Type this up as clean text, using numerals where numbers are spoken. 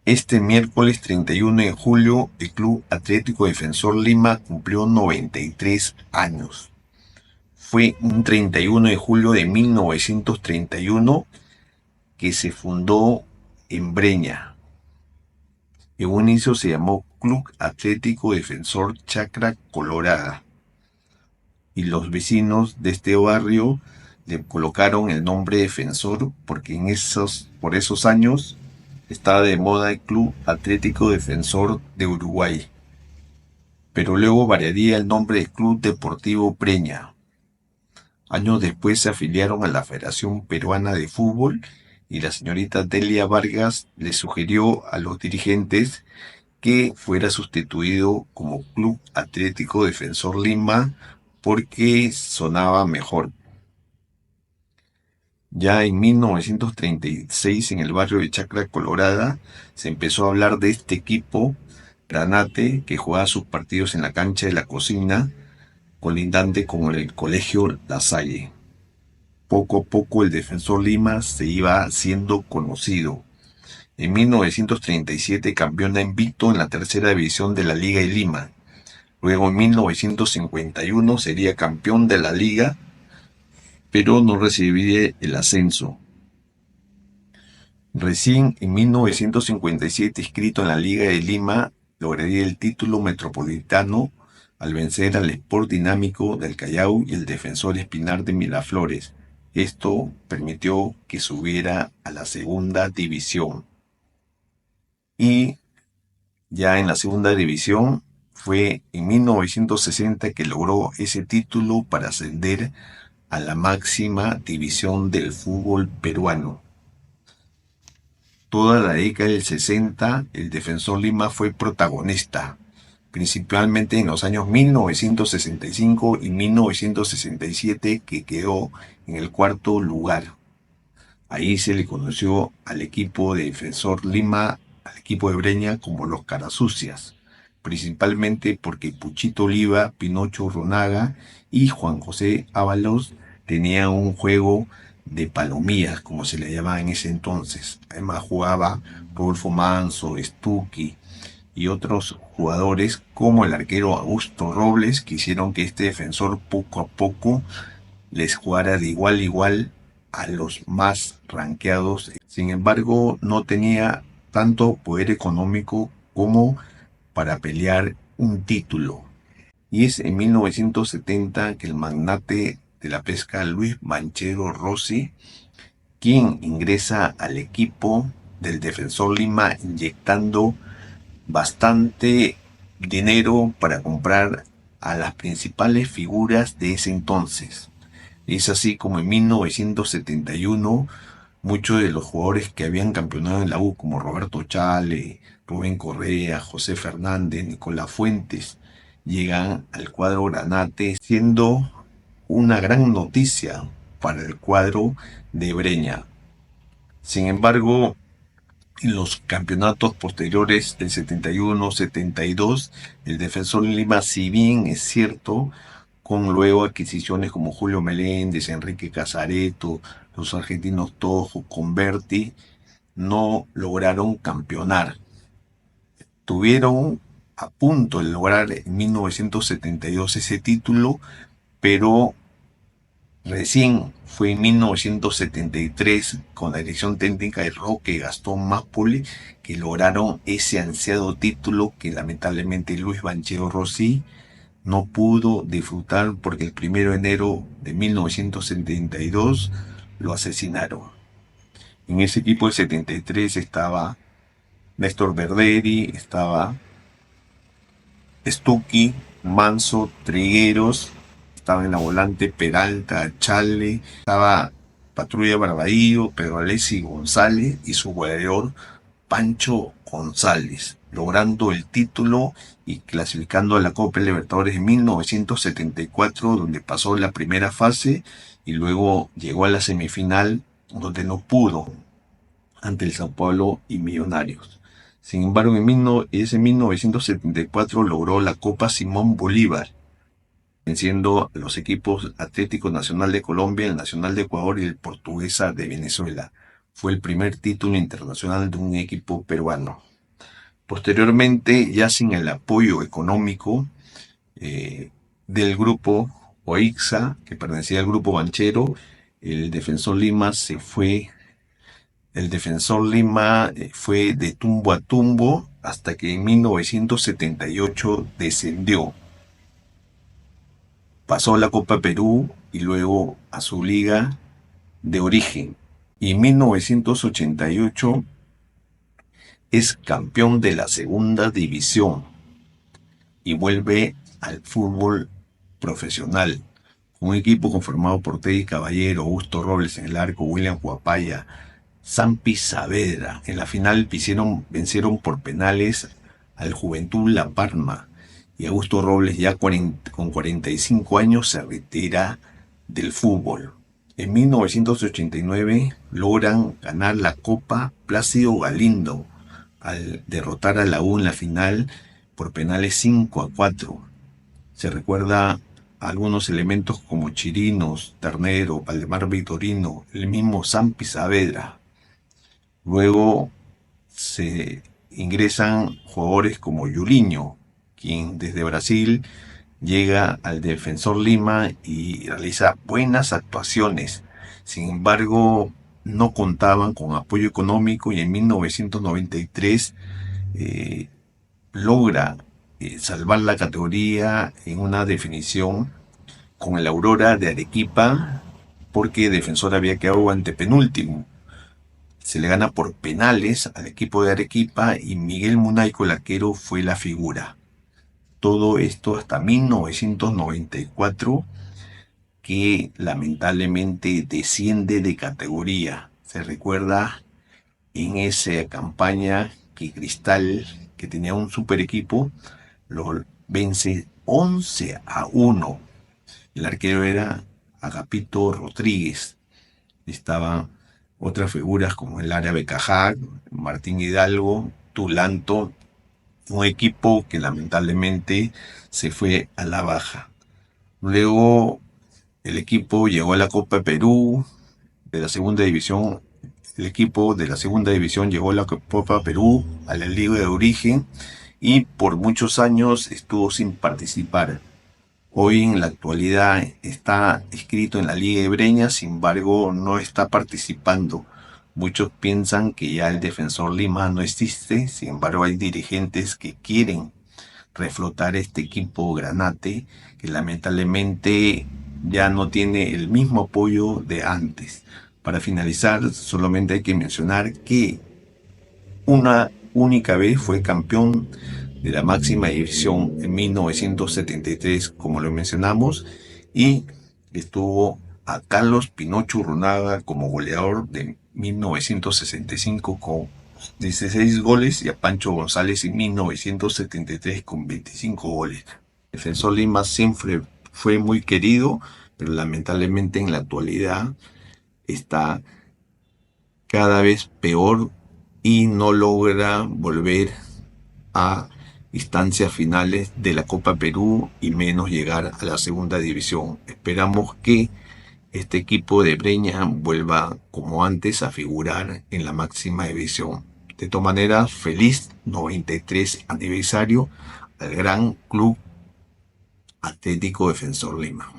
Este miércoles 31 de julio, el Club Atlético Defensor Lima cumplió 93 años. Fue un 31 de julio de 1931 que se fundó en Breña. En un inicio se llamó Club Atlético Defensor Chacra Colorada. Y los vecinos de este barrio le colocaron el nombre Defensor porque por esos años estaba de moda el Club Atlético Defensor de Uruguay. Pero luego variaría el nombre de Club Deportivo Breña. Años después se afiliaron a la Federación Peruana de Fútbol y la señorita Delia Vargas le sugirió a los dirigentes que fuera sustituido como Club Atlético Defensor Lima porque sonaba mejor. Ya en 1936, en el barrio de Chacra Colorada, se empezó a hablar de este equipo granate que jugaba sus partidos en la cancha de la cocina, colindante con el colegio La Salle. Poco a poco el Defensor Lima se iba haciendo conocido. En 1937 campeón invicto en la tercera división de la Liga de Lima. Luego en 1951 sería campeón de la Liga, pero no recibiría el ascenso. Recién en 1957, inscrito en la Liga de Lima, lograría el título metropolitano al vencer al Sport Dinámico del Callao y el Defensor Espinar de Miraflores. Esto permitió que subiera a la segunda división. Y ya en la segunda división fue en 1960 que logró ese título para ascender a la máxima división del fútbol peruano. Toda la década del 60, el Defensor Lima fue protagonista, principalmente en los años 1965 y 1967, que quedó en el cuarto lugar. Ahí se le conoció al equipo de Defensor Lima, al equipo de Breña, como los Carasucias, principalmente porque Puchito Oliva, Pinocho Ronaga y Juan José Ábalos tenían un juego de palomías, como se le llamaba en ese entonces. Además jugaba Rodolfo Manso, Stucky y otros jugadores como el arquero Augusto Robles, que hicieron que este defensor poco a poco les jugara de igual a igual a los más rankeados. Sin embargo, no tenía tanto poder económico como para pelear un título. Y es en 1970 que el magnate de la pesca Luis Banchero Rossi, quien ingresa al equipo del Defensor Lima inyectando bastante dinero para comprar a las principales figuras de ese entonces. Es así como en 1971 muchos de los jugadores que habían campeonado en la U, como Roberto Chale, Rubén Correa, José Fernández, Nicolás Fuentes, llegan al cuadro granate, siendo una gran noticia para el cuadro de Breña. Sin embargo, en los campeonatos posteriores del 71, 72, el Defensor Lima, si bien es cierto, con luego adquisiciones como Julio Meléndez, Enrique Casareto, los argentinos Tojo, Converti, no lograron campeonar. Tuvieron a punto de lograr en 1972 ese título, pero recién fue en 1973, con la dirección técnica de Roque Gastón Máspoli, que lograron ese ansiado título que lamentablemente Luis Banchero Rossi no pudo disfrutar porque el 1 de enero de 1972 lo asesinaron. En ese equipo del 73 estaba Néstor Verderi, estaba Stucky, Manso, Trigueros, estaba en la volante Peralta, Chale, estaba Patrulla Barbadillo, Pedro Alessi González y su goleador Pancho González, logrando el título y clasificando a la Copa Libertadores en 1974, donde pasó la primera fase y luego llegó a la semifinal, donde no pudo ante el Sao Paulo y Millonarios. Sin embargo, en 1974 logró la Copa Simón Bolívar, venciendo a los equipos Atlético Nacional de Colombia, el Nacional de Ecuador y el Portuguesa de Venezuela. Fue el primer título internacional de un equipo peruano. Posteriormente, ya sin el apoyo económico del grupo OIXA, que pertenecía al grupo Banchero, el Defensor Lima se fue, el Defensor Lima fue de tumbo a tumbo hasta que en 1978 descendió. Pasó a la Copa Perú y luego a su liga de origen. Y en 1988 es campeón de la segunda división y vuelve al fútbol profesional. Un equipo conformado por Teddy Caballero, Augusto Robles en el arco, William Huapaya, Sampi Saavedra. En la final vencieron por penales al Juventud La Palma. Y Augusto Robles, ya con 45 años, se retira del fútbol. En 1989 logran ganar la Copa Plácido Galindo al derrotar a la U en la final por penales 5-4. Se recuerda a algunos elementos como Chirinos, Ternero, Valdemar Vitorino, el mismo Sampi Saavedra. Luego se ingresan jugadores como Yuliño, quien desde Brasil llega al Defensor Lima y realiza buenas actuaciones. Sin embargo, no contaban con apoyo económico y en 1993 logra salvar la categoría en una definición con el Aurora de Arequipa, porque Defensor había quedado antepenúltimo. Se le gana por penales al equipo de Arequipa y Miguel Munaico, el arquero, fue la figura. Todo esto hasta 1994, que lamentablemente desciende de categoría. Se recuerda en esa campaña que Cristal, que tenía un super equipo, lo vence 11-1. El arquero era Agapito Rodríguez. Estaban otras figuras como el Árabe Cajá, Martín Hidalgo, Tulanto, un equipo que lamentablemente se fue a la baja. Luego el equipo llegó a la Copa Perú de la segunda división. El equipo de la segunda división llegó a la Copa Perú, a la Liga de Origen, y por muchos años estuvo sin participar. Hoy en la actualidad está inscrito en la Liga de Breña, sin embargo no está participando. Muchos piensan que ya el Defensor Lima no existe, sin embargo hay dirigentes que quieren reflotar este equipo granate, que lamentablemente ya no tiene el mismo apoyo de antes. Para finalizar, solamente hay que mencionar que una única vez fue campeón de la máxima división en 1973, como lo mencionamos, y estuvo a Carlos Pinocho Urrunaga como goleador de 1965 con 16 goles y a Pancho González en 1973 con 25 goles. Defensor Lima siempre fue muy querido, pero lamentablemente en la actualidad está cada vez peor y no logra volver a instancias finales de la Copa Perú y menos llegar a la segunda división. Esperamos que este equipo de Breña vuelva como antes a figurar en la máxima división. De todas maneras, feliz 93 aniversario al gran Club Atlético Defensor Lima.